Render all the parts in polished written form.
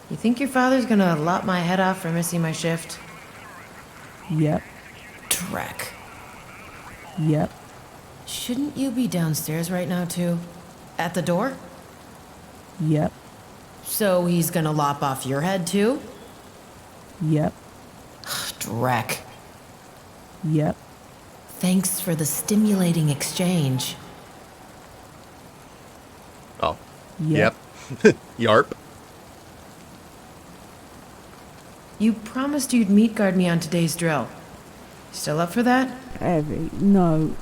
You think your father's gonna lop my head off for missing my shift? Yep, Dreck. yep, Shouldn't you be downstairs right now, too? At the door? yep, So he's gonna lop off your head, too? yep, Dreck. yep. Thanks for the stimulating exchange. Oh. Yep. Yarp. You promised you'd meet guard me on today's drill. Still up for that? Evie, no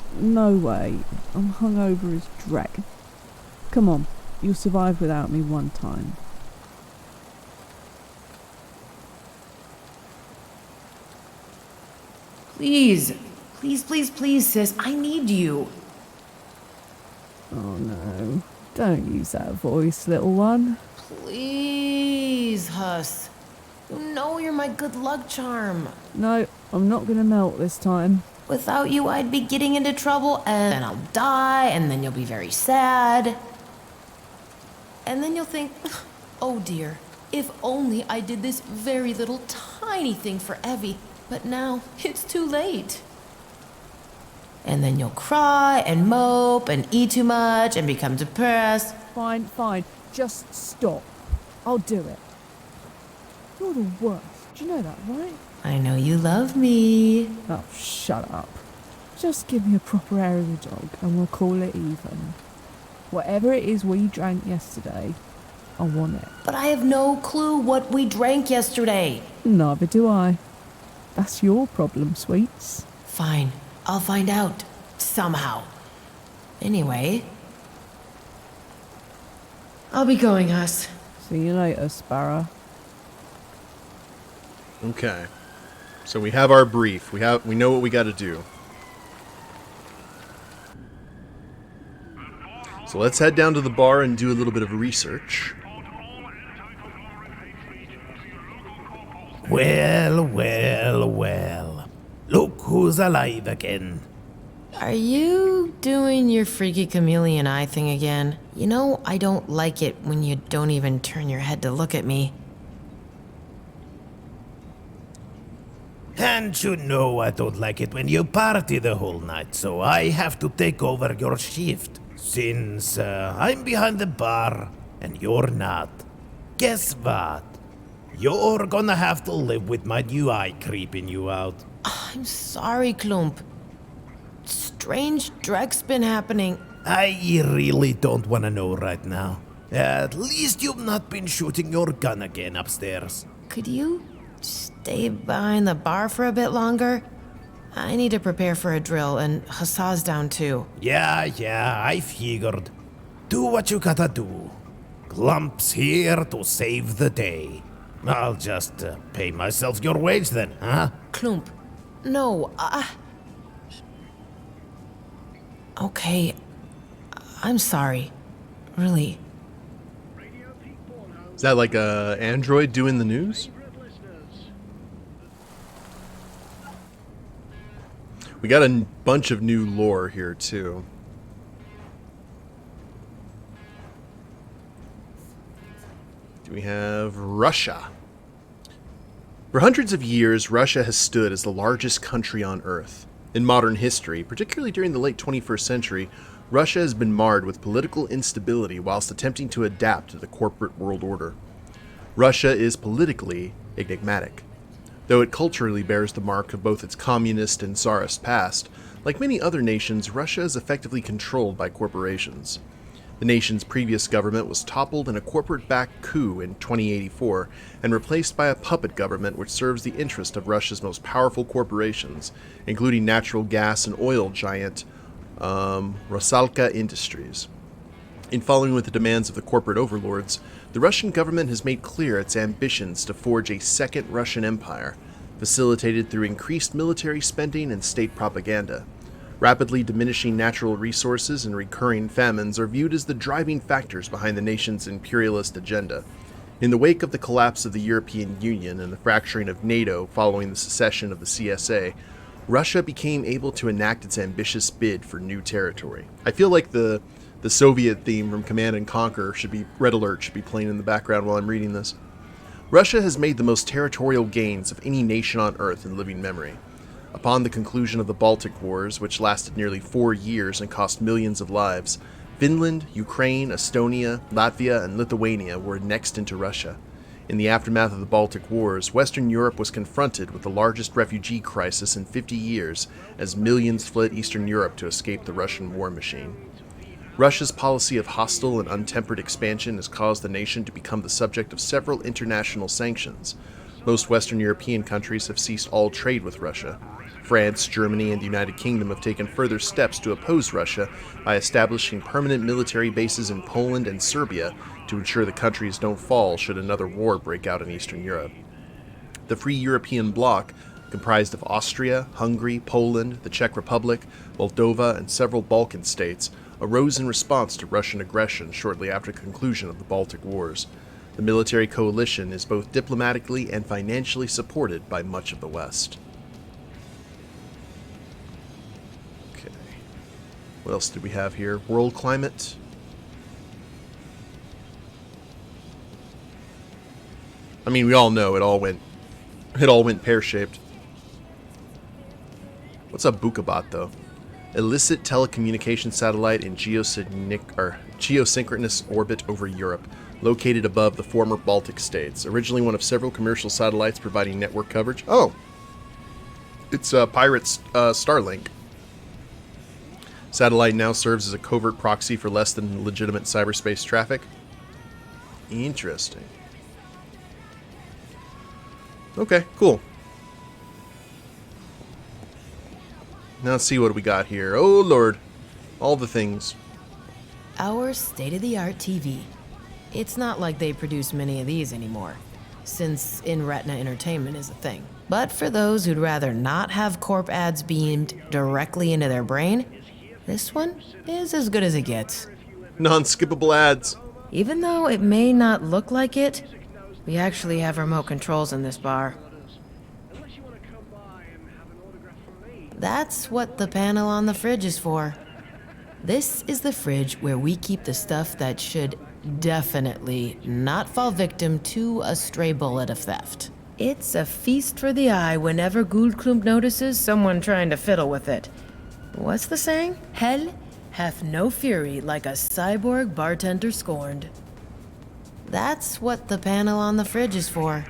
way. I'm hungover as dreck. Come on, you'll survive without me one time. Please. Please, sis. I need you. Oh no, don't use that voice, little one. Please, Huss. You know you're my good luck charm. No, I'm not gonna melt this time. Without you, I'd be getting into trouble, and then I'll die, and then you'll be very sad. And then you'll think, oh dear, if only I did this very little tiny thing for Evie, but now it's too late. And then you'll cry and mope and eat too much and become depressed. Fine, just stop. I'll do it. You're the worst, do you know that, right? I know you love me. Oh, shut up. Just give me a proper air of the dog and we'll call it even. Whatever it is we drank yesterday, I want it. But I have no clue what we drank yesterday. Neither do I. That's your problem, sweets. Fine, I'll find out. Somehow. Anyway, I'll be going, Huss. See you later, Sparrow. Okay. So we have our brief. We know what we got to do. So let's head down to the bar and do a little bit of research. Well. Look who's alive again. Are you doing your freaky chameleon eye thing again? You know, I don't like it when you don't even turn your head to look at me. And you know I don't like it when you party the whole night, so I have to take over your shift. Since I'm behind the bar and you're not. Guess what? You're gonna have to live with my new eye creeping you out. I'm sorry, Klump. Strange Drek's been happening. I really don't wanna know right now. At least you've not been shooting your gun again upstairs. Could you stay behind the bar for a bit longer? I need to prepare for a drill, and Hassa's down too. Yeah, I figured. Do what you gotta do. Clump's here to save the day. I'll just pay myself your wage then, huh? Klump, no, Okay, I'm sorry. Really. Is that like a android doing the news? We got a bunch of new lore here too. Do we have Russia? For hundreds of years, Russia has stood as the largest country on Earth. In modern history, particularly during the late 21st century, Russia has been marred with political instability whilst attempting to adapt to the corporate world order. Russia is politically enigmatic. Though it culturally bears the mark of both its communist and czarist past, like many other nations, Russia is effectively controlled by corporations. The nation's previous government was toppled in a corporate-backed coup in 2084 and replaced by a puppet government which serves the interest of Russia's most powerful corporations, including natural gas and oil giant Rosalka Industries. In following with the demands of the corporate overlords, the Russian government has made clear its ambitions to forge a second Russian empire, facilitated through increased military spending and state propaganda. Rapidly diminishing natural resources and recurring famines are viewed as the driving factors behind the nation's imperialist agenda. In the wake of the collapse of the European Union and the fracturing of NATO following the secession of the CSA, Russia became able to enact its ambitious bid for new territory. I feel like the Soviet theme from Command and Conquer Red Alert should be playing in the background while I'm reading this. Russia has made the most territorial gains of any nation on Earth in living memory. Upon the conclusion of the Baltic Wars, which lasted nearly 4 years and cost millions of lives, Finland, Ukraine, Estonia, Latvia, and Lithuania were annexed into Russia. In the aftermath of the Baltic Wars, Western Europe was confronted with the largest refugee crisis in 50 years as millions fled Eastern Europe to escape the Russian war machine. Russia's policy of hostile and untempered expansion has caused the nation to become the subject of several international sanctions. Most Western European countries have ceased all trade with Russia. France, Germany, and the United Kingdom have taken further steps to oppose Russia by establishing permanent military bases in Poland and Serbia to ensure the countries don't fall should another war break out in Eastern Europe. The Free European Bloc, comprised of Austria, Hungary, Poland, the Czech Republic, Moldova, and several Balkan states, arose in response to Russian aggression shortly after the conclusion of the Baltic Wars. The military coalition is both diplomatically and financially supported by much of the West. Okay. What else do we have here? World climate. I mean, we all know it all went pear-shaped. What's a Bukabat, though? Illicit telecommunication satellite in geosynchronous orbit over Europe, located above the former Baltic states. Originally one of several commercial satellites providing network coverage. Oh, it's Pirate's Starlink. Satellite now serves as a covert proxy for less than legitimate cyberspace traffic. Interesting. Okay, cool. Now let's see what we got here. Oh, Lord. All the things. Our state-of-the-art TV. It's not like they produce many of these anymore, since in-retina entertainment is a thing. But for those who'd rather not have corp ads beamed directly into their brain, this one is as good as it gets. Non-skippable ads. Even though it may not look like it, we actually have remote controls in this bar. That's what the panel on the fridge is for. This is the fridge where we keep the stuff that should definitely not fall victim to a stray bullet of theft. It's a feast for the eye whenever Guldklump notices someone trying to fiddle with it. What's the saying? Hell hath no fury like a cyborg bartender scorned. That's what the panel on the fridge is for.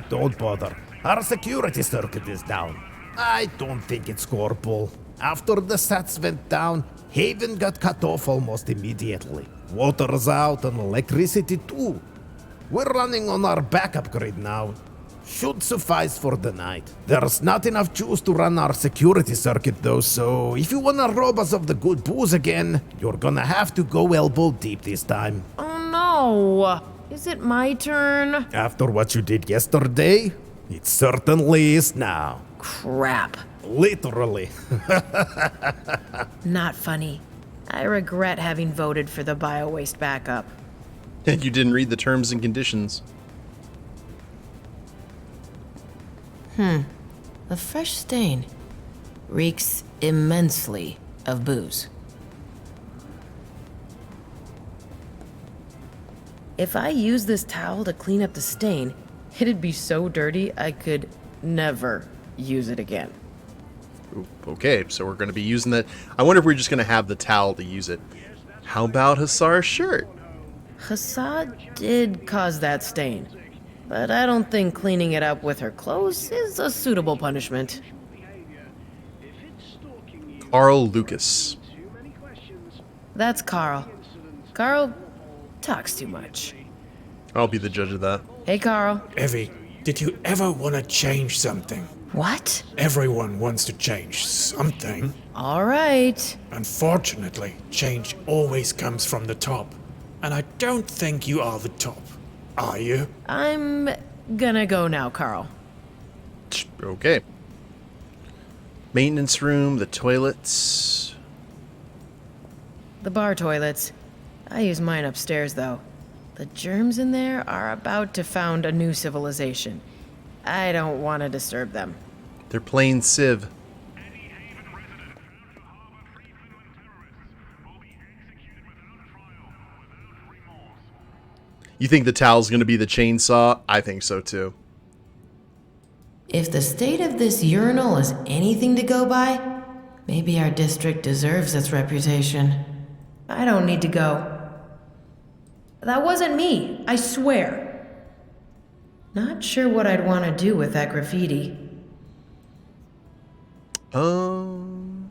Don't bother. Our security circuit is down. I don't think it's scoreable. After the sats went down, Haven got cut off almost immediately. Water's out and electricity too. We're running on our backup grid now. Should suffice for the night. There's not enough juice to run our security circuit though, so if you wanna rob us of the good booze again, you're gonna have to go elbow deep this time. Oh no! Is it my turn? After what you did yesterday, it certainly is now. Crap. Literally. Not funny. I regret having voted for the bio-waste backup. And you didn't read the terms and conditions. A fresh stain. Reeks immensely of booze. If I use this towel to clean up the stain, it'd be so dirty I could never use it again. Okay, so we're going to be using that. I wonder if we're just going to have the towel to use it. How about Hussar's shirt? Hassad did cause that stain, but I don't think cleaning it up with her clothes is a suitable punishment. Carl Lucas. That's Carl. Carl talks too much. I'll be the judge of that. Hey, Carl. Evie, did you ever want to change something? What? Everyone wants to change something. All right. Unfortunately, change always comes from the top. And I don't think you are the top. Are you? I'm gonna go now, Carl. Okay. Maintenance room, the toilets. The bar toilets. I use mine upstairs, though. The germs in there are about to found a new civilization. I don't want to disturb them. They're playing Civ. You think the towel's going to be the chainsaw? I think so too. If the state of this urinal is anything to go by, maybe our district deserves its reputation. I don't need to go. That wasn't me, I swear. Not sure what I'd want to do with that graffiti. The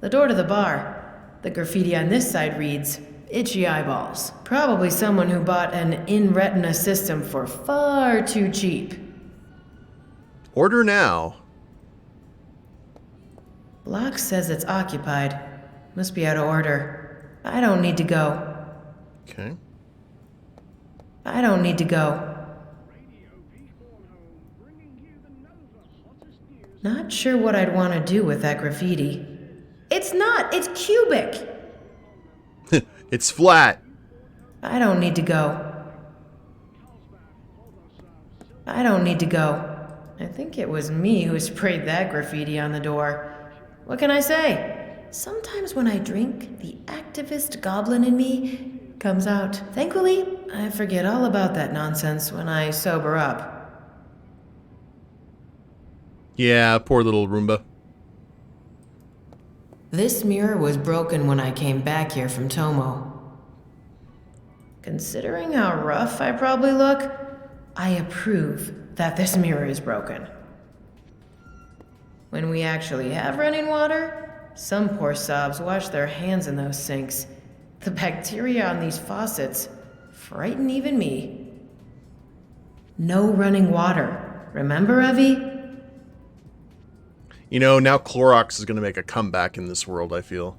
door to the bar. The graffiti on this side reads, "Itchy eyeballs." Probably someone who bought an in-retina system for far too cheap. Order now. Lock says it's occupied. Must be out of order. I don't need to go. Okay. I don't need to go. Not sure what I'd want to do with that graffiti. It's not! It's cubic! It's flat. I don't need to go. I don't need to go. I think it was me who sprayed that graffiti on the door. What can I say? Sometimes when I drink, the activist goblin in me comes out. Thankfully, I forget all about that nonsense when I sober up. Yeah, poor little Roomba. This mirror was broken when I came back here from Tomo. Considering how rough I probably look, I approve that this mirror is broken. When we actually have running water, some poor sobs wash their hands in those sinks. The bacteria on these faucets frighten even me. No running water. Remember, Eevi? You know, now Clorox is going to make a comeback in this world, I feel.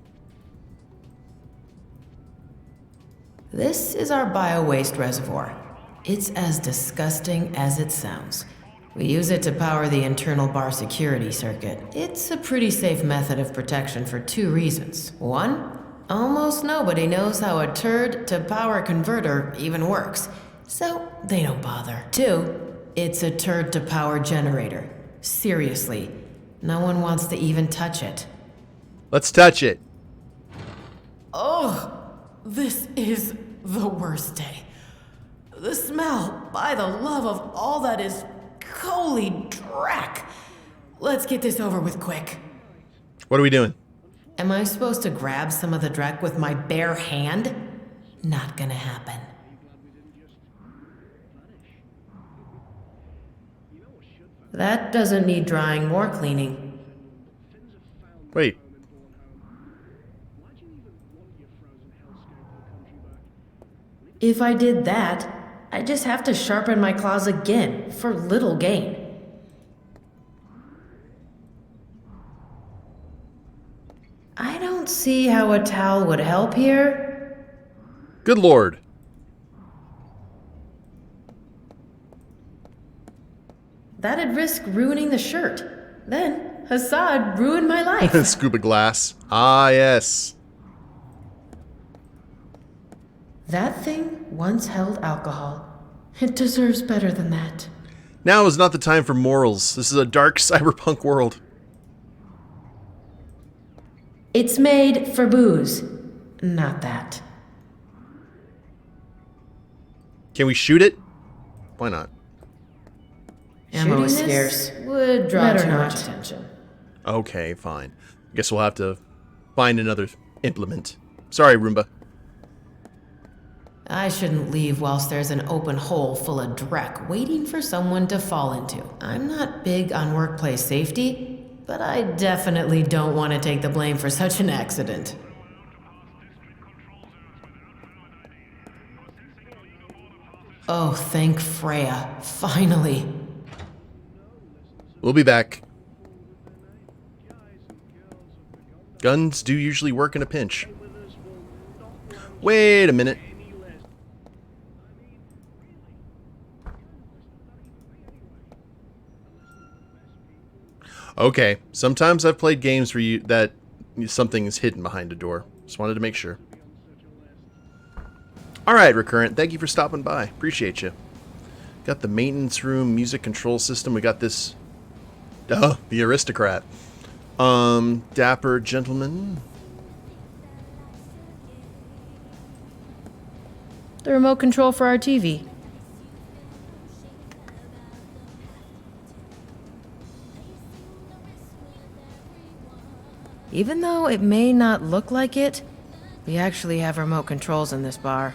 This is our bio-waste reservoir. It's as disgusting as it sounds. We use it to power the internal bar security circuit. It's a pretty safe method of protection for two reasons. One, almost nobody knows how a turd to power converter even works, so they don't bother. Two, it's a turd to power generator. Seriously, no one wants to even touch it. Let's touch it. Oh, this is the worst day. The smell, by the love of all that is holy drac. Let's get this over with quick. What are we doing? Am I supposed to grab some of the dreck with my bare hand? Not gonna happen. That doesn't need drying or cleaning. Wait. If I did that, I just have to sharpen my claws again for little gain. I don't see how a towel would help here. Good lord. That'd risk ruining the shirt. Then, Hassad ruined my life. Scuba glass. Ah, yes. That thing once held alcohol. It deserves better than that. Now is not the time for morals. This is a dark cyberpunk world. It's made for booze. Not that. Can we shoot it? Why not? Ammo is scarce. Would draw too much attention. Okay, fine. Guess we'll have to find another implement. Sorry, Roomba. I shouldn't leave whilst there's an open hole full of dreck waiting for someone to fall into. I'm not big on workplace safety, but I definitely don't want to take the blame for such an accident. Oh, thank Freya. Finally. We'll be back. Guns do usually work in a pinch. Wait a minute. Okay, sometimes I've played games where that something is hidden behind a door. Just wanted to make sure. Alright, Recurrent, thank you for stopping by. Appreciate you. Got the maintenance room, music control system. We got this... Oh, the aristocrat. Dapper gentleman. The remote control for our TV. Even though it may not look like it, we actually have remote controls in this bar.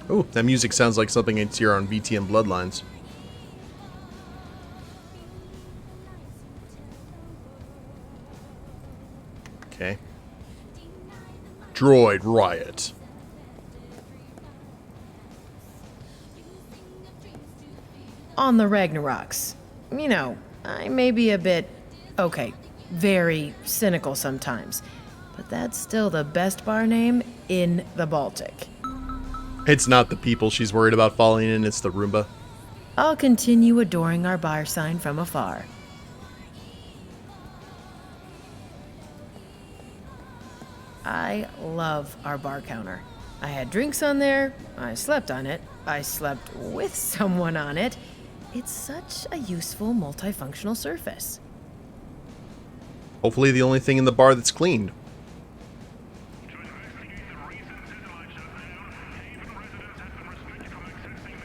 Oh, that music sounds like something I'd hear on VTM Bloodlines. Okay. Droid Riot. On the Ragnaroks. You know, I may be a bit, okay, very cynical sometimes, but that's still the best bar name in the Baltic. It's not the people she's worried about falling in, it's the Roomba. I'll continue adoring our bar sign from afar. I love our bar counter. I had drinks on there, I slept on it, I slept with someone on it. It's such a useful multifunctional surface. Hopefully the only thing in the bar that's cleaned.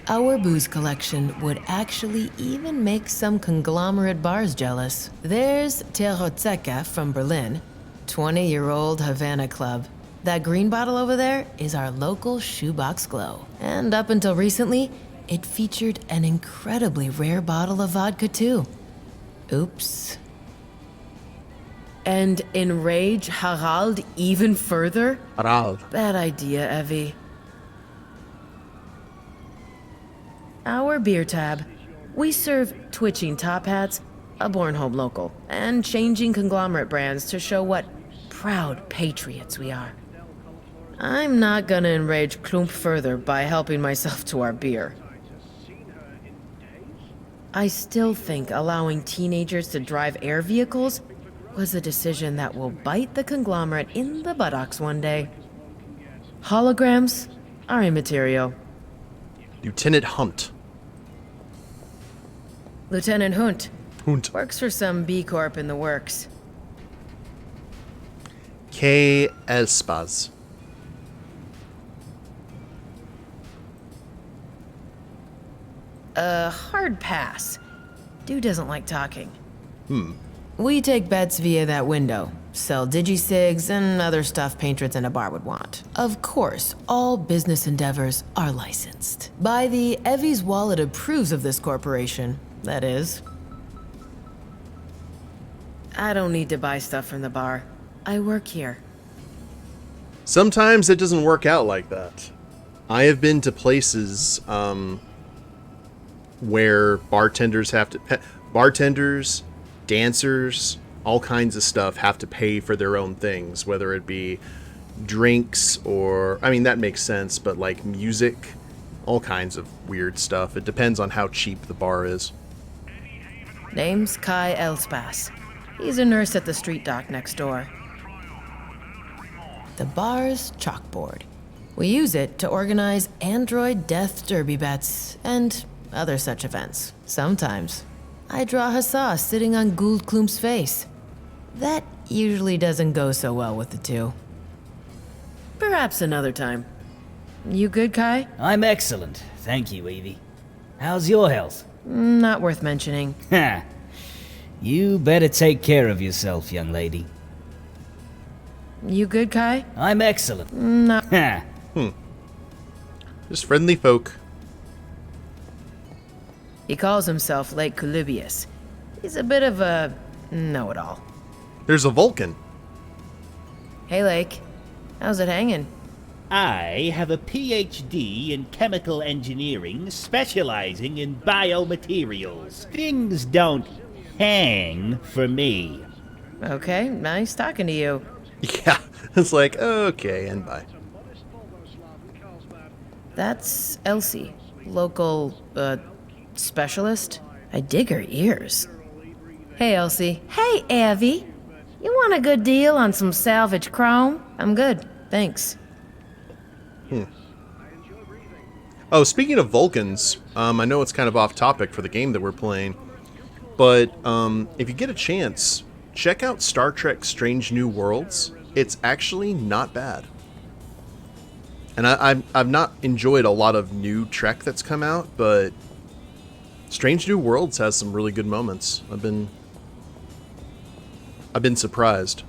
Our booze collection would actually even make some conglomerate bars jealous. There's Terrotzeca from Berlin, 20-year-old Havana club. That green bottle over there is our local shoebox glow. And up until recently, it featured an incredibly rare bottle of vodka too. Oops. And enrage Harald even further? Harald. Bad idea, Eevi. Our beer tab. We serve twitching top hats, a Bornholm local, and changing conglomerate brands to show what proud patriots we are. I'm not gonna enrage Klump further by helping myself to our beer. I still think allowing teenagers to drive air vehicles was a decision that will bite the conglomerate in the buttocks one day. Holograms are immaterial. Lieutenant Hunt. Lieutenant Hunt. Hunt. Works for some B Corp in the works. K. Elspaz. Hard pass. Dude doesn't like talking. We take bets via that window. Sell digisigs and other stuff patrons in a bar would want. Of course, all business endeavors are licensed. By the Eevi's wallet approves of this corporation, that is. I don't need to buy stuff from the bar. I work here. Sometimes it doesn't work out like that. I have been to places where bartenders, dancers, all kinds of stuff have to pay for their own things, whether it be drinks or, I mean, that makes sense, but like music, all kinds of weird stuff. It depends on how cheap the bar is. Name's Kai Elspass. He's a nurse at the street dock next door. The bar's chalkboard. We use it to organize android death derby bets and other such events. Sometimes I draw Hassa sitting on Gould Klump's face. That usually doesn't go so well with the two. Perhaps another time. You good, Kai? I'm excellent, thank you, Eevi. How's your health? Not worth mentioning. Ha! You better take care of yourself, young lady. You good, Kai? I'm excellent. Not. Ha! Just friendly folk. He calls himself Lake Colubius. He's a bit of a know-it-all. There's a Vulcan. Hey, Lake. How's it hanging? I have a PhD in chemical engineering specializing in biomaterials. Things don't hang for me. Okay, nice talking to you. Yeah, it's like, okay, and bye. That's Elsie, local, specialist. I dig her ears. Hey, Elsie. Hey, Eevi. You want a good deal on some salvage chrome? I'm good, thanks. Oh, speaking of Vulcans, I know it's kind of off topic for the game that we're playing, But if you get a chance, check out Star Trek Strange New Worlds. It's actually not bad. And I've not enjoyed a lot of new Trek that's come out, but Strange New Worlds has some really good moments. I've been surprised.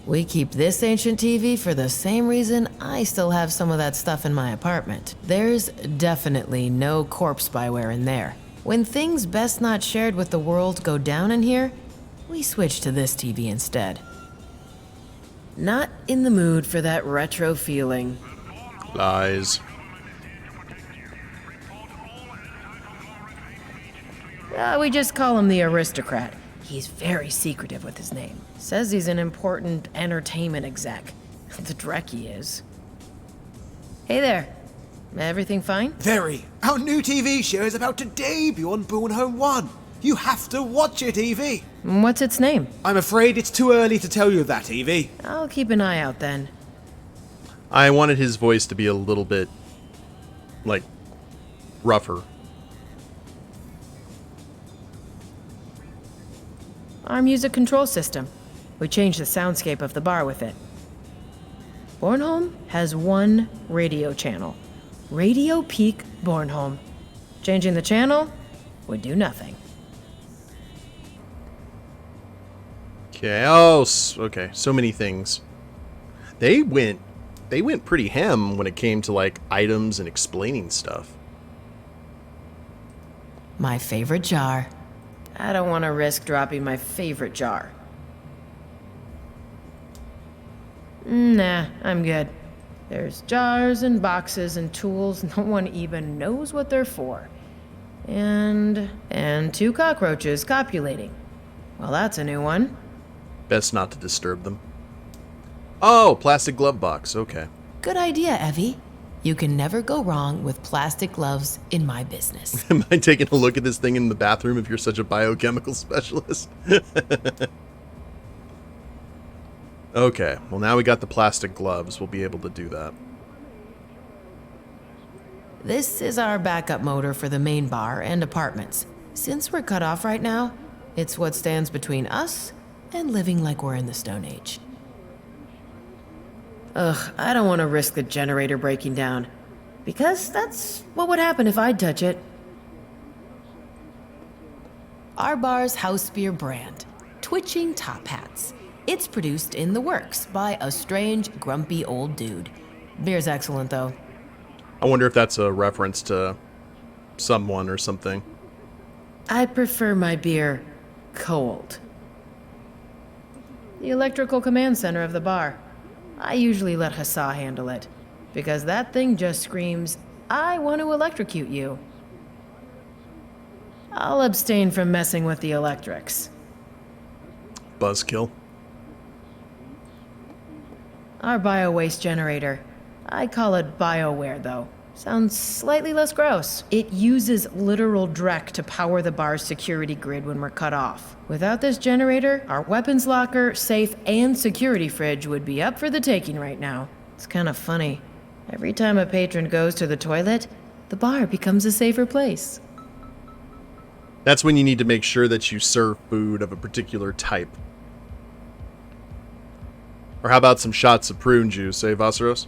We keep this ancient TV for the same reason I still have some of that stuff in my apartment. There's definitely no corpse spyware in there. When things best not shared with the world go down in here, we switch to this TV instead. Not in the mood for that retro feeling. Lies. We just call him the aristocrat. He's very secretive with his name. Says he's an important entertainment exec. The dreck he is. Hey there. Everything fine? Very. Our new TV show is about to debut on Born Home 1. You have to watch it, Eevi. What's its name? I'm afraid it's too early to tell you that, Eevi. I'll keep an eye out then. I wanted his voice to be a little bit, like, rougher. Our music control system. We changed the soundscape of the bar with it. Bornholm has one radio channel. Radio Peak Bornholm. Changing the channel would do nothing. Okay. Oh, okay. So many things. They went pretty ham when it came to like items and explaining stuff. My favorite jar. I don't want to risk dropping my favorite jar. Nah, I'm good. There's jars and boxes and tools no one even knows what they're for. And 2 cockroaches copulating. Well, that's a new one. Best not to disturb them. Oh, plastic glove box. Okay. Good idea, Eevi. You can never go wrong with plastic gloves in my business. Am I taking a look at this thing in the bathroom if you're such a biochemical specialist? Okay, well now we got the plastic gloves. We'll be able to do that. This is our backup motor for the main bar and apartments. Since we're cut off right now, it's what stands between us and living like we're in the Stone Age. Ugh, I don't want to risk the generator breaking down, because that's what would happen if I'd touch it. Our bar's house beer brand, Twitching Top Hats. It's produced in the works by a strange, grumpy old dude. Beer's excellent, though. I wonder if that's a reference to someone or something. I prefer my beer cold. The electrical command center of the bar. I usually let Hassa handle it, because that thing just screams, I want to electrocute you. I'll abstain from messing with the electrics. Buzzkill. Our bio-waste generator. I call it BioWare, though. Sounds slightly less gross. It uses literal dreck to power the bar's security grid when we're cut off. Without this generator, our weapons locker, safe, and security fridge would be up for the taking right now. It's kind of funny. Every time a patron goes to the toilet, the bar becomes a safer place. That's when you need to make sure that you serve food of a particular type. Or how about some shots of prune juice, eh, Vasaros?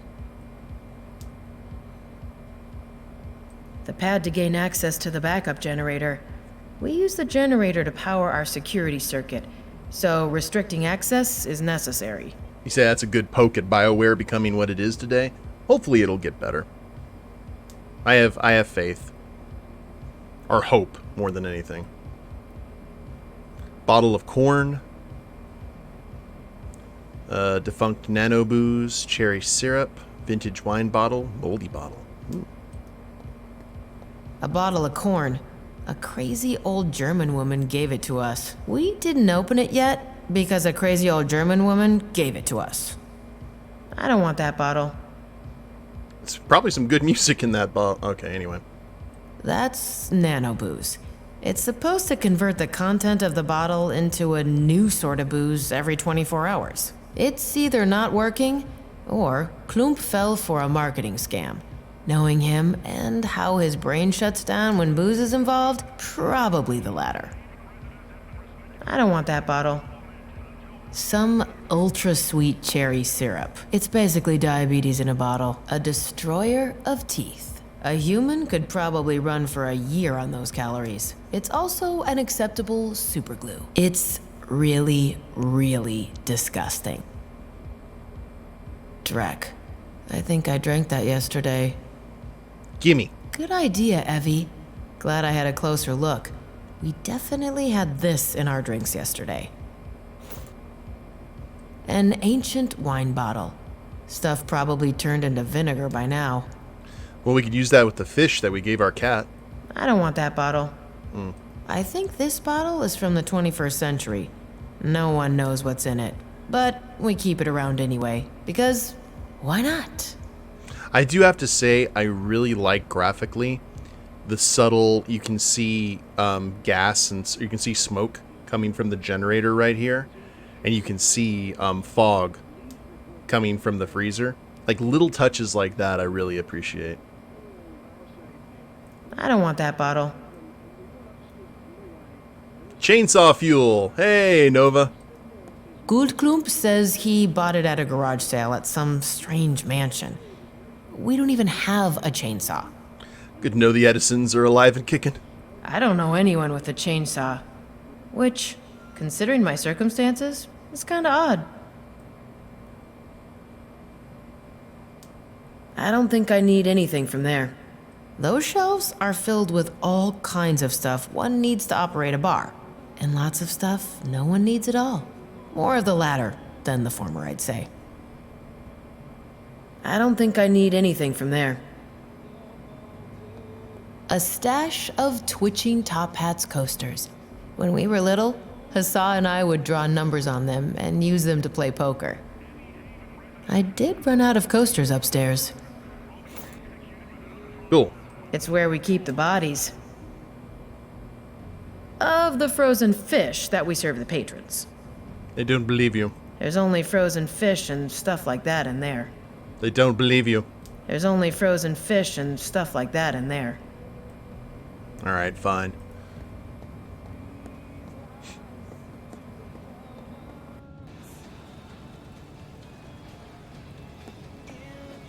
The pad to gain access to the backup generator. We use the generator to power our security circuit, so restricting access is necessary. You say that's a good poke at BioWare becoming what it is today? Hopefully it'll get better. I have faith. Or hope, more than anything. Bottle of corn. Defunct nano booze, cherry syrup, vintage wine bottle, moldy bottle. Ooh. A bottle of corn. A crazy old German woman gave it to us. We didn't open it yet because a crazy old German woman gave it to us. I don't want that bottle. It's probably some good music in that bottle. Okay, anyway. That's nano booze. It's supposed to convert the content of the bottle into a new sort of booze every 24 hours. It's either not working, or Klump fell for a marketing scam. Knowing him and how his brain shuts down when booze is involved, probably the latter. I don't want that bottle. Some ultra-sweet cherry syrup. It's basically diabetes in a bottle. A destroyer of teeth. A human could probably run for a year on those calories. It's also an acceptable superglue. It's really, really disgusting. Drek. I think I drank that yesterday. Gimme. Good idea, Eevi. Glad I had a closer look. We definitely had this in our drinks yesterday. An ancient wine bottle. Stuff probably turned into vinegar by now. Well, we could use that with the fish that we gave our cat. I don't want that bottle. I think this bottle is from the 21st century. No one knows what's in it. But we keep it around anyway, because why not? I do have to say, I really like graphically the subtle, you can see gas and you can see smoke coming from the generator right here. And you can see fog coming from the freezer. Like little touches like that I really appreciate. I don't want that bottle. Chainsaw fuel! Hey, Nova! Goldklump says he bought it at a garage sale at some strange mansion. We don't even have a chainsaw. Good to know the Edisons are alive and kicking. I don't know anyone with a chainsaw. Which, considering my circumstances, is kinda odd. I don't think I need anything from there. Those shelves are filled with all kinds of stuff one needs to operate a bar. And lots of stuff no one needs at all. More of the latter than the former, I'd say. I don't think I need anything from there. A stash of twitching top hats coasters. When we were little, Hassan and I would draw numbers on them and use them to play poker. I did run out of coasters upstairs. Cool. It's where we keep the bodies. Of the frozen fish that we serve the patrons. They don't believe you. There's only frozen fish and stuff like that in there. They don't believe you. There's only frozen fish and stuff like that in there. Alright, fine.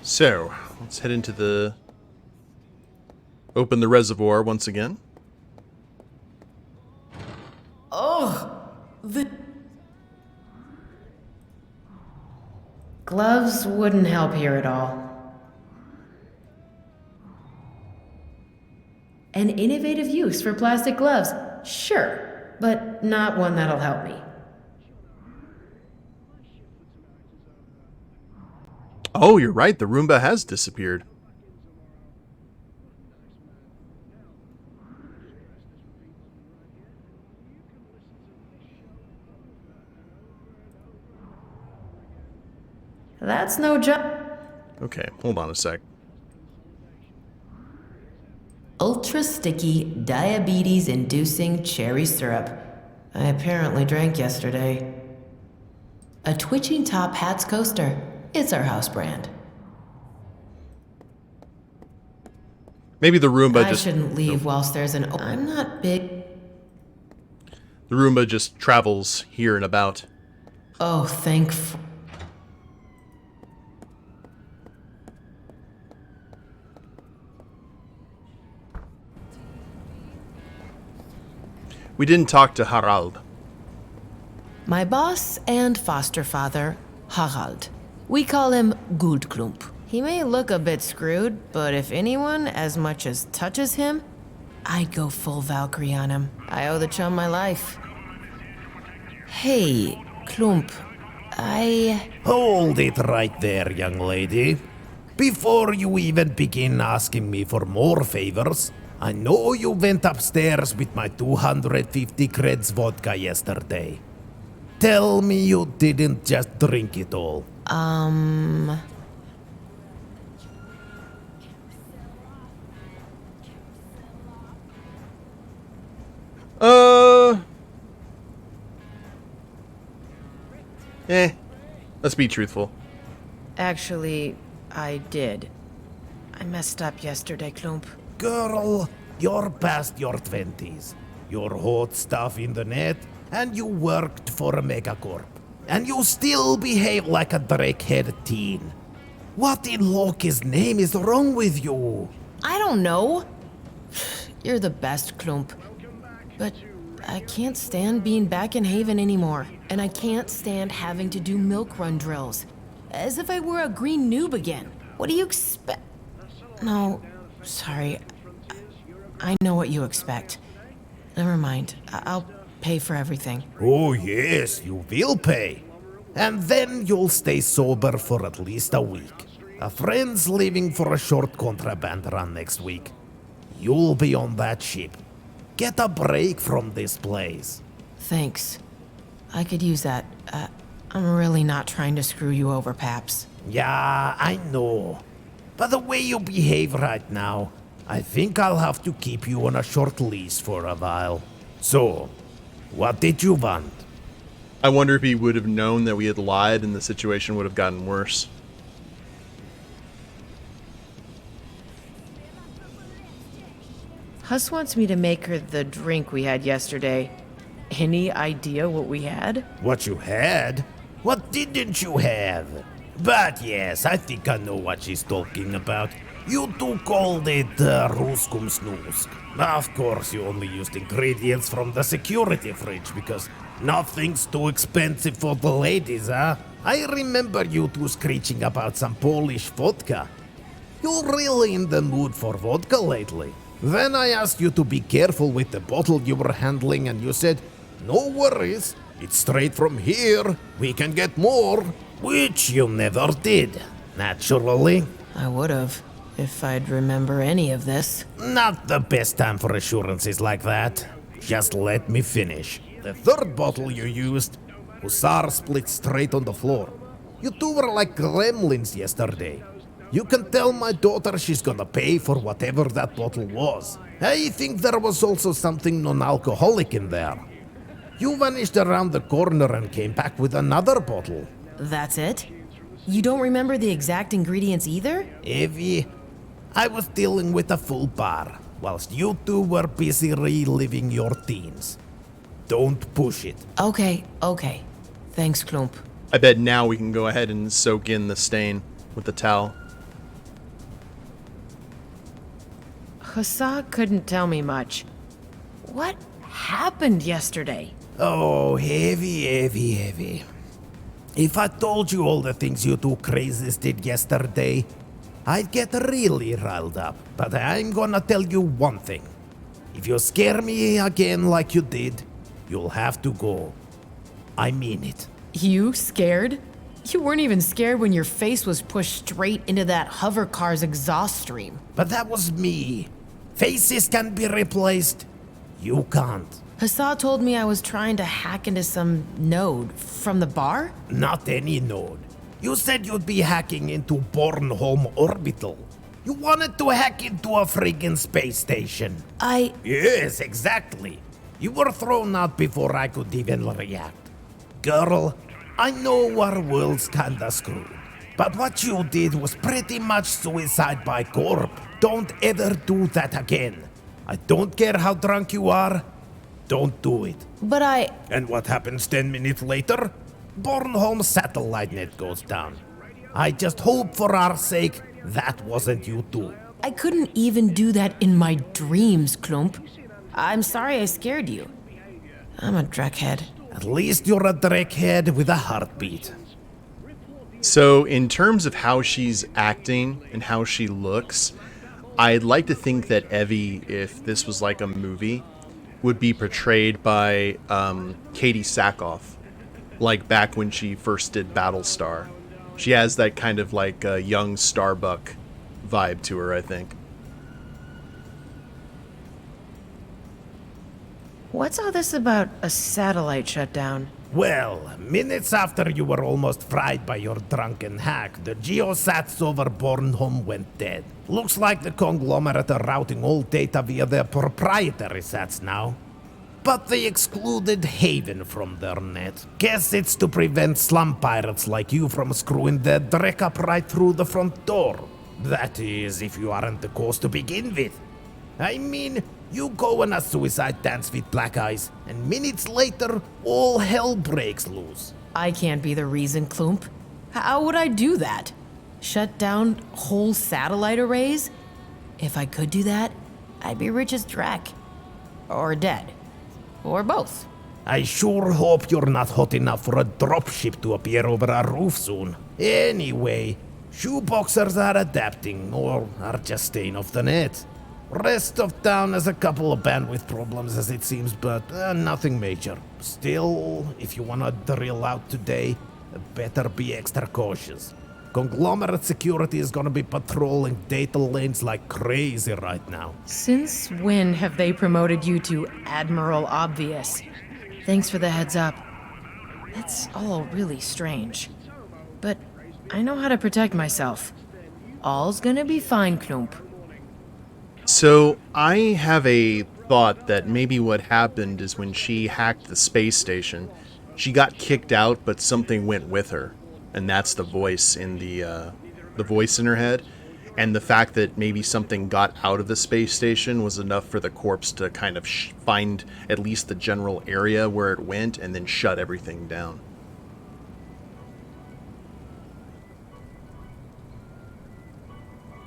So, let's head into the... Open the reservoir once again. The gloves wouldn't help here at all. An innovative use for plastic gloves, sure, but not one that'll help me. Oh, you're right, the Roomba has disappeared. That's no job. Okay, hold on a sec. Ultra sticky, diabetes inducing cherry syrup. I apparently drank yesterday. A twitching top hats coaster. It's our house brand. Maybe the Roomba I just... shouldn't leave whilst there's an. I'm not big. The Roomba just travels here and about. Oh, thankful. We didn't talk to Harald. My boss and foster father, Harald. We call him Goldklump. He may look a bit screwed, but if anyone as much as touches him, I'd go full Valkyrie on him. I owe the chum my life. Hey, Klump, Hold it right there, young lady. Before you even begin asking me for more favors, I know you went upstairs with my 250 creds vodka yesterday. Tell me you didn't just drink it all. Let's be truthful. Actually, I did. I messed up yesterday, Klump. Girl, you're past your 20s. You're hot stuff in the net, and you worked for a megacorp. And you still behave like a drakehead teen. What in Loki's name is wrong with you? I don't know. You're the best, Klump. But I can't stand being back in Haven anymore. And I can't stand having to do milk run drills. As if I were a green noob again. What do you expect? No, sorry. I know what you expect. Never mind. I'll pay for everything. Oh yes, you will pay. And then you'll stay sober for at least a week. A friend's leaving for a short contraband run next week. You'll be on that ship. Get a break from this place. Thanks. I could use that. I'm really not trying to screw you over, Paps. Yeah, I know. But the way you behave right now, I think I'll have to keep you on a short leash for a while. So, what did you want? I wonder if he would have known that we had lied and the situation would have gotten worse. Huss wants me to make her the drink we had yesterday. Any idea what we had? What you had? What didn't you have? But yes, I think I know what she's talking about. You two called it Ruskum Snoosk. Of course, you only used ingredients from the security fridge because nothing's too expensive for the ladies, huh? I remember you two screeching about some Polish vodka. You're really in the mood for vodka lately. Then I asked you to be careful with the bottle you were handling and you said, no worries, it's straight from here, we can get more. Which you never did, naturally. I would've, if I'd remember any of this. Not the best time for assurances like that. Just let me finish. The third bottle you used, Hussar split straight on the floor. You two were like gremlins yesterday. You can tell my daughter she's gonna pay for whatever that bottle was. I think there was also something non-alcoholic in there. You vanished around the corner and came back with another bottle. That's it? You don't remember the exact ingredients either? Eevi, I was dealing with a full bar, whilst you two were busy reliving your teens. Don't push it. Okay. Thanks, Klump. I bet now we can go ahead and soak in the stain with the towel. Hussar couldn't tell me much. What happened yesterday? Oh, heavy. If I told you all the things you two crazies did yesterday, I'd get really riled up. But I'm gonna tell you one thing. If you scare me again like you did, you'll have to go. I mean it. You scared? You weren't even scared when your face was pushed straight into that hover car's exhaust stream. But that was me. Faces can be replaced. You can't. Hussar told me I was trying to hack into some node from the bar? Not any node. You said you'd be hacking into Bornholm Orbital. You wanted to hack into a friggin' space station. Yes, exactly. You were thrown out before I could even react. Girl, I know our world's kinda screwed. But what you did was pretty much suicide by corp. Don't ever do that again. I don't care how drunk you are. Don't do it. But And what happens 10 minutes later? Bornholm's satellite net goes down. I just hope for our sake that wasn't you too. I couldn't even do that in my dreams, Klump. I'm sorry I scared you. I'm a dreckhead. At least you're a dreckhead with a heartbeat. So, in terms of how she's acting and how she looks, I'd like to think that Eevi, if this was like a movie, would be portrayed by Katie Sackhoff, like back when she first did Battlestar. She has that kind of like young Starbuck vibe to her, I think. What's all this about a satellite shutdown? Well, minutes after you were almost fried by your drunken hack, the geosats over Bornholm went dead. Looks like the conglomerate are routing all data via their proprietary sats now. But they excluded Haven from their net. Guess it's to prevent slum pirates like you from screwing their dreck up right through the front door. That is, if you aren't the cause to begin with. I mean, you go on a suicide dance with Black Eyes, and minutes later, all hell breaks loose. I can't be the reason, Klump. How would I do that? Shut down whole satellite arrays? If I could do that, I'd be rich as Drac. Or dead. Or both. I sure hope you're not hot enough for a dropship to appear over our roof soon. Anyway, shoeboxers are adapting, or are just staying off the net. Rest of town has a couple of bandwidth problems as it seems, but nothing major. Still, if you wanna drill out today, better be extra cautious. Conglomerate security is gonna be patrolling data lanes like crazy right now. Since when have they promoted you to Admiral Obvious? Thanks for the heads up. It's all really strange. But I know how to protect myself. All's gonna be fine, Knump. So, I have a thought that maybe what happened is when she hacked the space station, she got kicked out, but something went with her. And that's the voice in the voice in her head. And the fact that maybe something got out of the space station was enough for the corpse to kind of find at least the general area where it went and then shut everything down.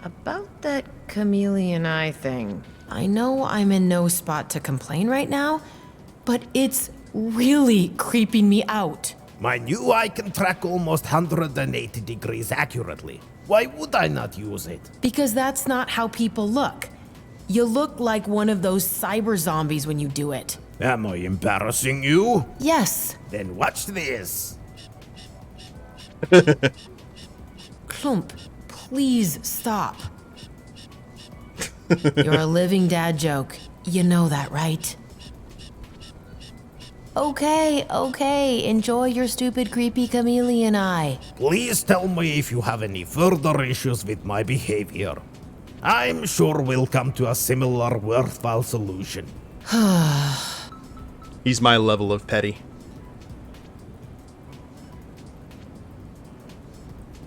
About that chameleon eye thing. I know I'm in no spot to complain right now, but it's really creeping me out. My new eye can track almost 180 degrees accurately. Why would I not use it? Because that's not how people look. You look like one of those cyber zombies when you do it. Am I embarrassing you? Yes. Then watch this. Klump, please stop. You're a living dad joke. You know that, right? Okay, enjoy your stupid creepy chameleon eye. Please tell me if you have any further issues with my behavior. I'm sure we'll come to a similar worthwhile solution. He's my level of petty.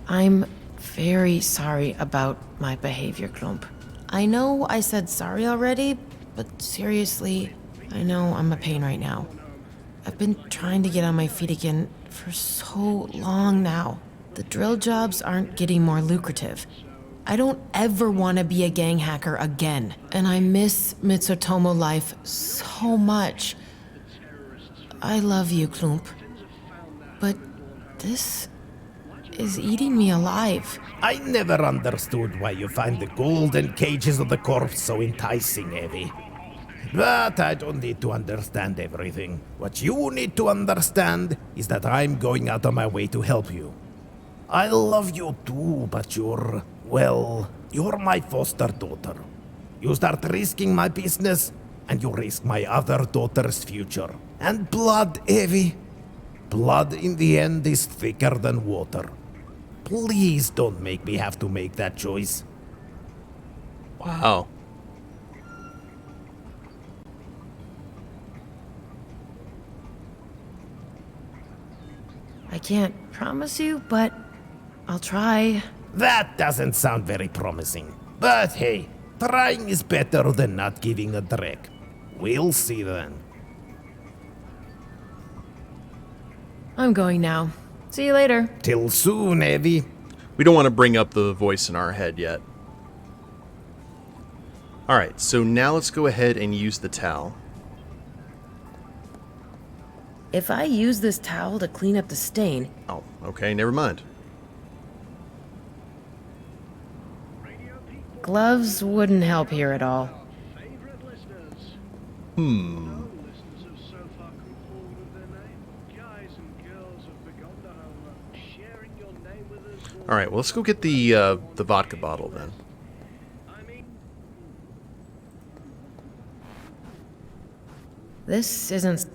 I'm very sorry about my behavior, Klump. I know I said sorry already, but seriously, I know I'm a pain right now. I've been trying to get on my feet again for so long now. The drill jobs aren't getting more lucrative. I don't ever want to be a gang hacker again, and I miss Mitsutomo life so much. I love you, Klump, but this is eating me alive. I never understood why you find the golden cages of the corpse so enticing, Eevi. But I don't need to understand everything. What you need to understand is that I'm going out of my way to help you. I love you too, but you're my foster daughter. You start risking my business, and you risk my other daughter's future. And blood, Eevi. Blood in the end is thicker than water. Please don't make me have to make that choice. Wow. I can't promise you, but I'll try. That doesn't sound very promising. But hey, trying is better than not giving a dreck. We'll see then. I'm going now. See you later. Till soon, Eevi. We don't want to bring up the voice in our head yet. Alright, so now let's go ahead and use the towel. If I use this towel to clean up the stain... Oh, okay, never mind. Gloves wouldn't help here at all. Alright, well, let's go get the vodka bottle then. This isn't...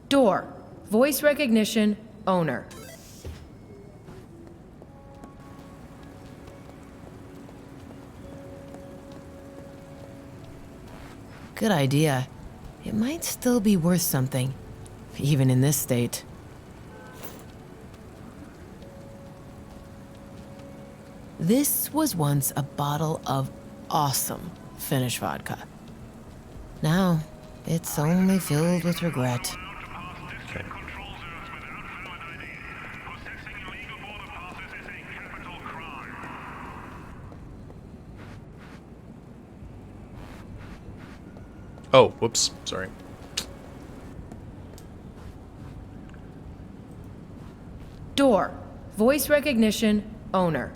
Door. Voice recognition. Owner. Good idea. It might still be worth something, even in this state. This was once a bottle of awesome Finnish vodka. Now, it's only filled with regret. Okay. Oh, whoops. Sorry. Door. Voice recognition. Owner.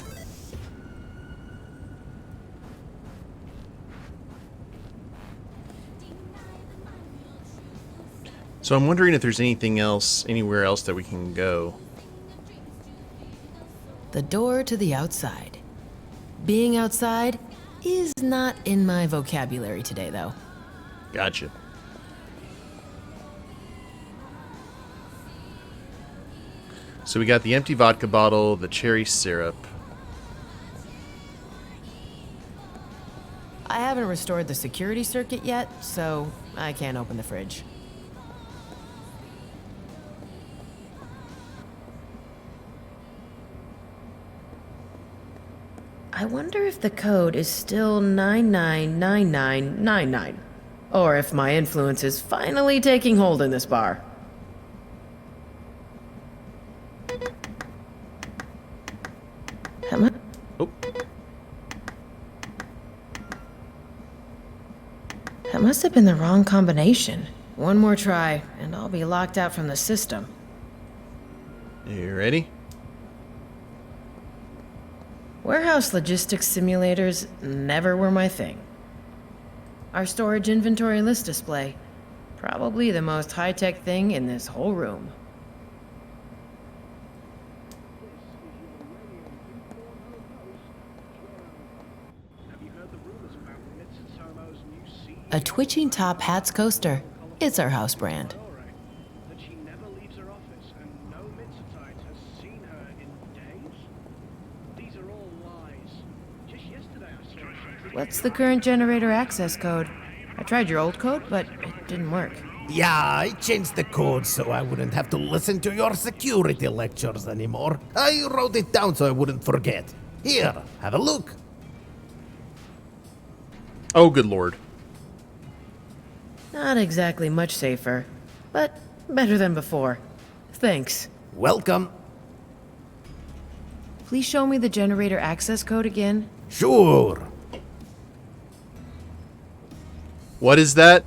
So I'm wondering if there's anything else, anywhere else that we can go. The door to the outside. Being outside is not in my vocabulary today, though. Gotcha. So we got the empty vodka bottle, the cherry syrup. I haven't restored the security circuit yet, so I can't open the fridge. I wonder if the code is still 999999, or if my influence is finally taking hold in this bar. Am I? Oh, That must have been the wrong combination. One more try, and I'll be locked out from the system. you ready? Warehouse logistics simulators never were my thing. Our storage inventory list display. Probably the most high-tech thing in this whole room. A twitching top hats coaster. It's our house brand. That she never leaves her office and no Mitsutite has seen her in days? These are all lies. Just yesterday I saw her. What's the current generator access code? I tried your old code, but it didn't work. Yeah, I changed the code so I wouldn't have to listen to your security lectures anymore. I wrote it down so I wouldn't forget. Here, have a look. Oh, good lord. Not exactly much safer, but better than before. Thanks. Welcome. Please show me the generator access code again. Sure. What is that?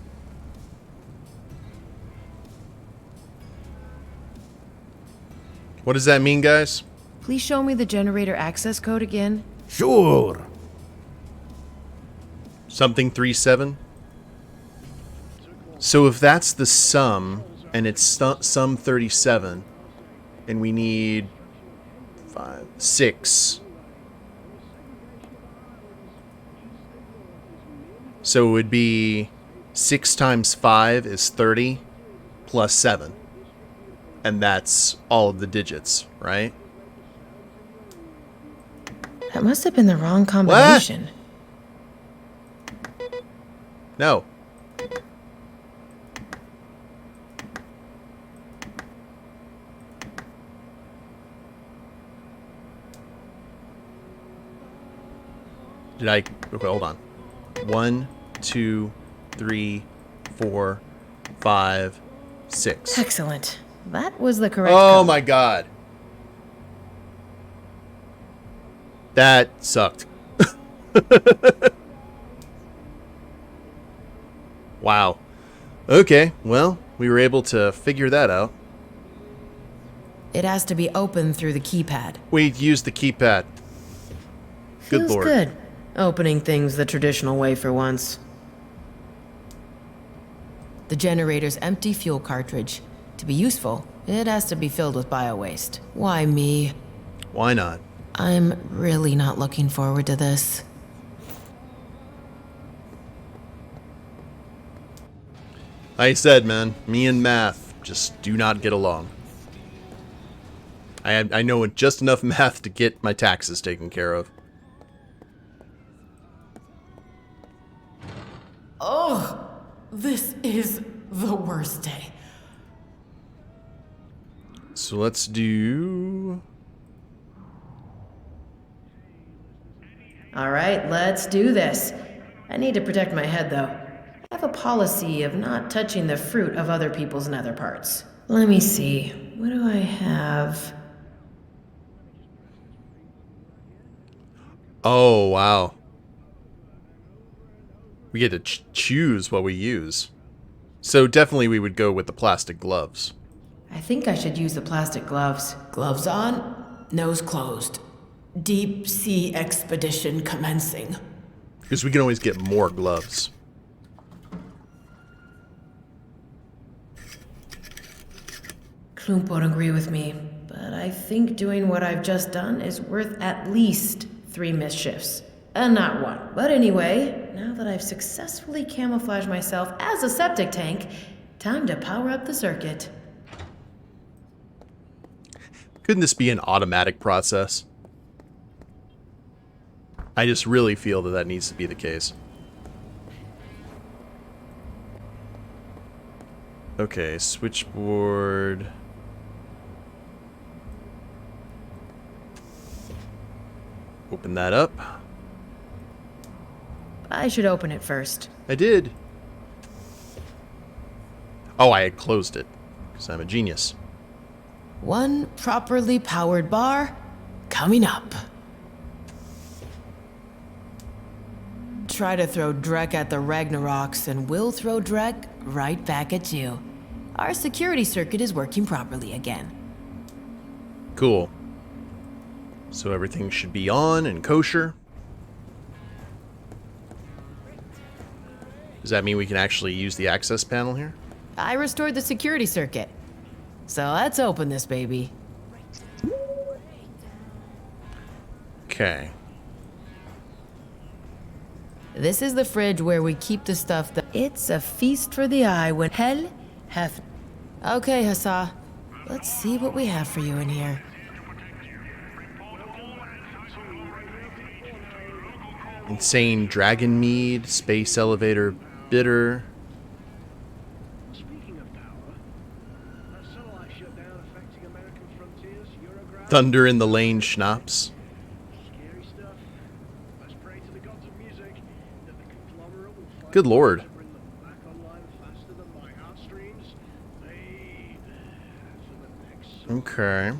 What does that mean, guys? Please show me the generator access code again. Sure. Something 37? So if that's the sum, and it's sum 37, and we need 6. So it would be 6 times 5 is 30, plus 7. And that's all of the digits, right? That must have been the wrong combination. No. Did I? Okay, hold on. 1, 2, 3, 4, 5, 6. Excellent. That was the correct Oh code. my god. That sucked. Wow. Okay, well, we were able to figure that out. It has to be opened through the keypad. We used the keypad. Good Feels lord. good. Opening things the traditional way for once. The generator's empty fuel cartridge. To be useful, it has to be filled with bio-waste. Why me? Why not? I'm really not looking forward to this. Like I said, man, me and math just do not get along. I know just enough math to get my taxes taken care of. Oh, this is the worst day. So let's do... All right, let's do this. I need to protect my head, though. I have a policy of not touching the fruit of other people's nether parts. Let me see. What do I have? Oh, wow. We get to choose what we use. So definitely we would go with the plastic gloves. I think I should use the plastic gloves. Gloves on, nose closed. Deep sea expedition commencing. Because we can always get more gloves. Klump won't agree with me, but I think doing what I've just done is worth at least 3 mischiefs. And not 1. But anyway, now that I've successfully camouflaged myself as a septic tank, time to power up the circuit. Couldn't this be an automatic process? I just really feel that that needs to be the case. Okay, switchboard. Open that up. I should open it first. I did. Oh, I had closed it, because I'm a genius. 1 properly powered bar coming up. Try to throw Drek at the Ragnaroks, and we'll throw Drek right back at you. Our security circuit is working properly again. Cool. So everything should be on and kosher. Does that mean we can actually use the access panel here? I restored the security circuit. So let's open this baby. Okay. This is the fridge where we keep the stuff that... It's a feast for the eye when hell hath... Okay, Hassa. Let's see what we have for you in here. Insane dragon mead, space elevator bitter. Speaking of power, that satellite shutdown affecting American frontiers, Eurograph. Thunder in the lane schnapps. Scary stuff. Let's pray to the gods of music that the conglomerate will find Good lord. ways to bring them back online faster than my heartstrings. They for the next Okay.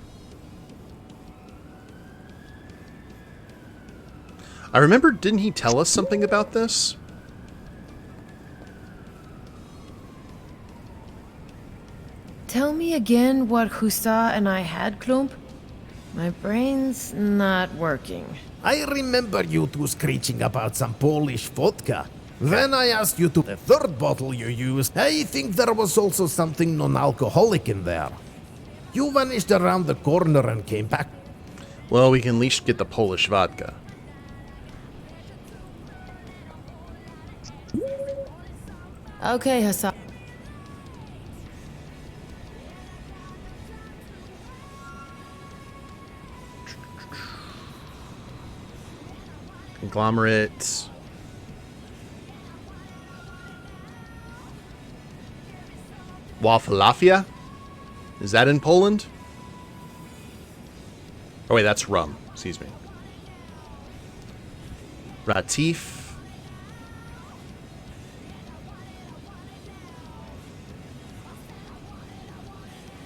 I remember, didn't he tell us something about this? Tell me again what Husa and I had, Klump? My brain's not working. I remember you two screeching about some Polish vodka. Then I asked you to the 3rd bottle you used. I think there was also something non-alcoholic in there. You vanished around the corner and came back. Well, we can at least get the Polish vodka. Okay, Hassa. Conglomerate. Wafalafia? Is that in Poland? Oh wait, that's rum. Excuse me. Ratif.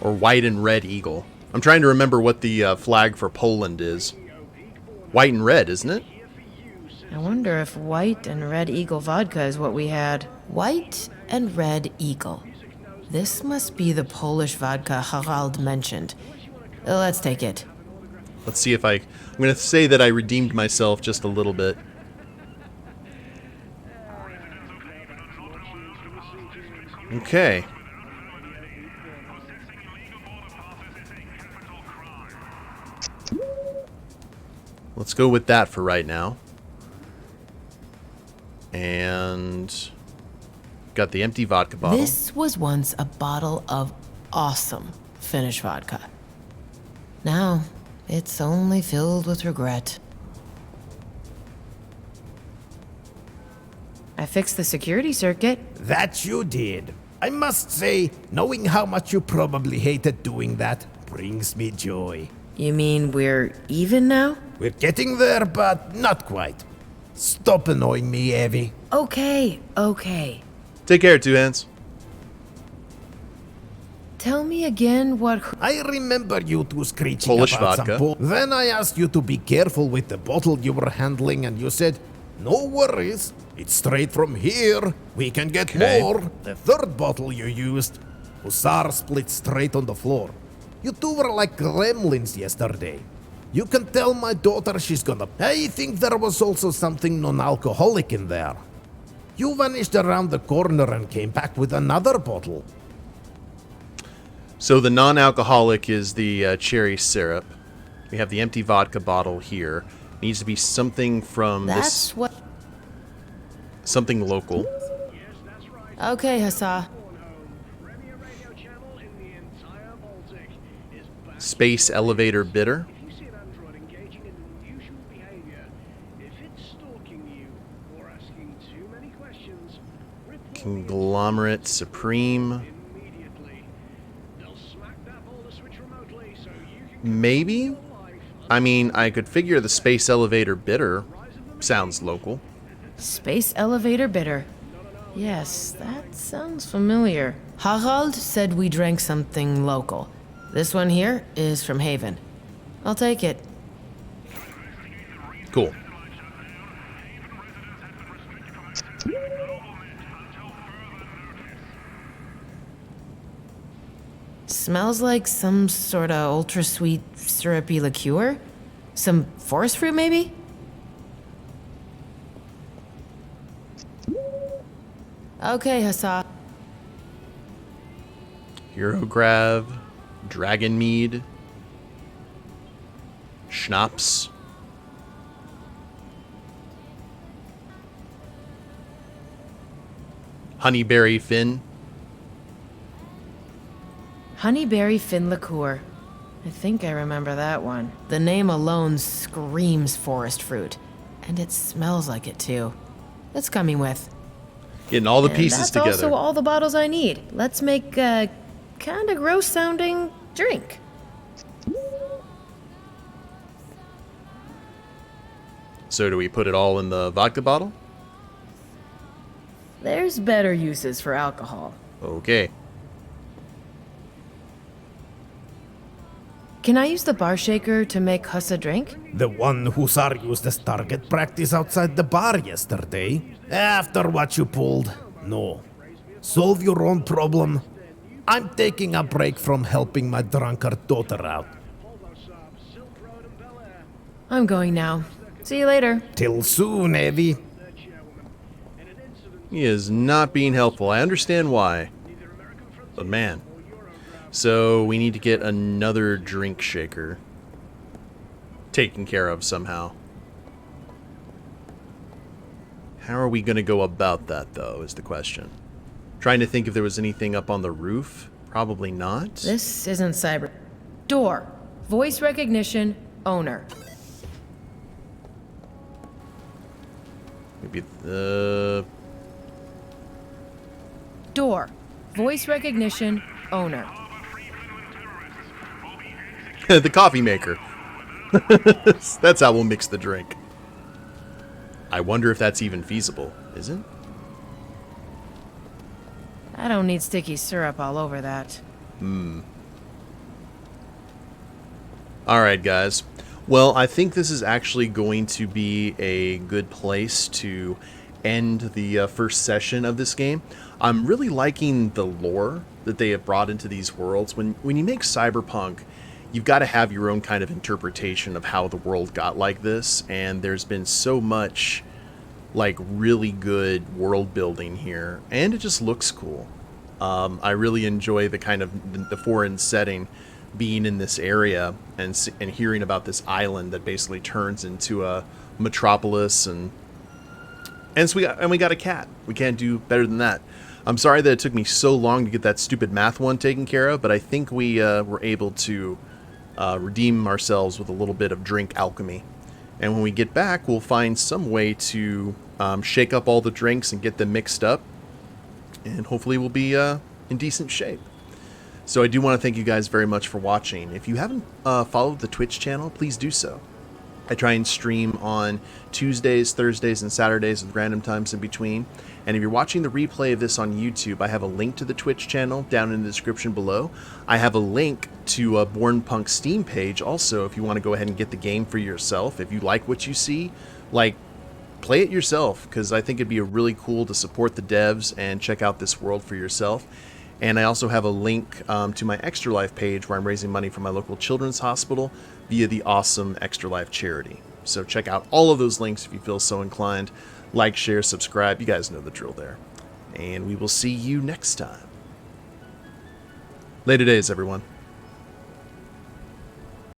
Or white and red eagle. I'm trying to remember what the flag for Poland is. White and red, isn't it? I wonder if white and red eagle vodka is what we had. White and red eagle. This must be the Polish vodka Harald mentioned. Let's take it. Let's see if I'm going to say that I redeemed myself just a little bit. Okay. Let's go with that for right now. And got the empty vodka bottle. This was once a bottle of awesome Finnish vodka. Now, it's only filled with regret. I fixed the security circuit. That you did. I must say, knowing how much you probably hated doing that brings me joy. You mean we're even now? We're getting there, but not quite. Stop annoying me, Eevi. Okay. Take care, Two Hands. Tell me again what. I remember you two screeching Polish about vodka. Then I asked you to be careful with the bottle you were handling, and you said, "No worries, it's straight from here. We can get Okay. more." The third bottle you used, Hussar split straight on the floor. You two were like gremlins yesterday. You can tell my daughter she's gonna. I think there was also something non-alcoholic in there. You vanished around the corner and came back with another bottle. So the non-alcoholic is the cherry syrup. We have the empty vodka bottle here. Needs to be something from That's this, what. something local. Yes, that's right. Okay, Hussar. Premier radio channel in the entire Baltic is back. Space elevator bitter. If you see an android engaging in unusual behavior, if it's stalking you or asking too many questions, report the Conglomerate Supreme. immediately. They'll smack that boulder switch remotely so you can Maybe? I mean, I could figure the space elevator bitter sounds local. Space elevator bitter. Yes, that sounds familiar. Harald said we drank something local. This one here is from Haven. I'll take it. Cool. Smells like some sort of ultra sweet syrupy liqueur? Some forest fruit, maybe? Okay, Hussar. Hero Grav, Dragon Mead, Schnapps. Honeyberry Fin. Honeyberry Fin liqueur. I think I remember that one. The name alone screams forest fruit. And it smells like it too. It's coming with. Getting all the And pieces that's together. also all the bottles I need. Let's make a kinda gross sounding drink. So do we put it all in the vodka bottle? There's better uses for alcohol. Okay. Can I use the bar shaker to make Huss a drink? The one Hussar used as target practice outside the bar yesterday. After what you pulled, no. Solve your own problem. I'm taking a break from helping my drunkard daughter out. I'm going now. See you later. Till soon, Eevi. He is not being helpful. I understand why. But man. So we need to get another drink shaker taken care of somehow. How are we going to go about that, though, is the question. Trying to think if there was anything up on the roof. Probably not. This isn't cyber. Door. Voice recognition. Owner. Maybe the... Door. Voice recognition. Owner. the coffee maker. That's how we'll mix the drink. I wonder if that's even feasible. Is it? I don't need sticky syrup all over that. Alright, guys. Well, I think this is actually going to be a good place to end the first session of this game. I'm really liking the lore that they have brought into these worlds. When you make Cyberpunk, you've got to have your own kind of interpretation of how the world got like this, and there's been so much like really good world building here, and it just looks cool. I really enjoy the kind of the foreign setting, being in this area and hearing about this island that basically turns into a metropolis, and so we got a cat. We can't do better than that. I'm sorry that it took me so long to get that stupid math one taken care of, but I think we were able to redeem ourselves with a little bit of drink alchemy. And when we get back, we'll find some way to shake up all the drinks and get them mixed up, and hopefully we'll be in decent shape. So I do want to thank you guys very much for watching. If you haven't followed the Twitch channel, please do so. I try and stream on Tuesdays, Thursdays, and Saturdays with random times in between. And if you're watching the replay of this on YouTube, I have a link to the Twitch channel down in the description below. I have a link to a Bornpunk Steam page also if you want to go ahead and get the game for yourself. If you like what you see, like, play it yourself, because I think it'd be really cool to support the devs and check out this world for yourself. And I also have a link to my Extra Life page where I'm raising money for my local children's hospital via the awesome Extra Life charity. So check out all of those links if you feel so inclined. Like, share, subscribe. You guys know the drill there. And we will see you next time. Later days, everyone.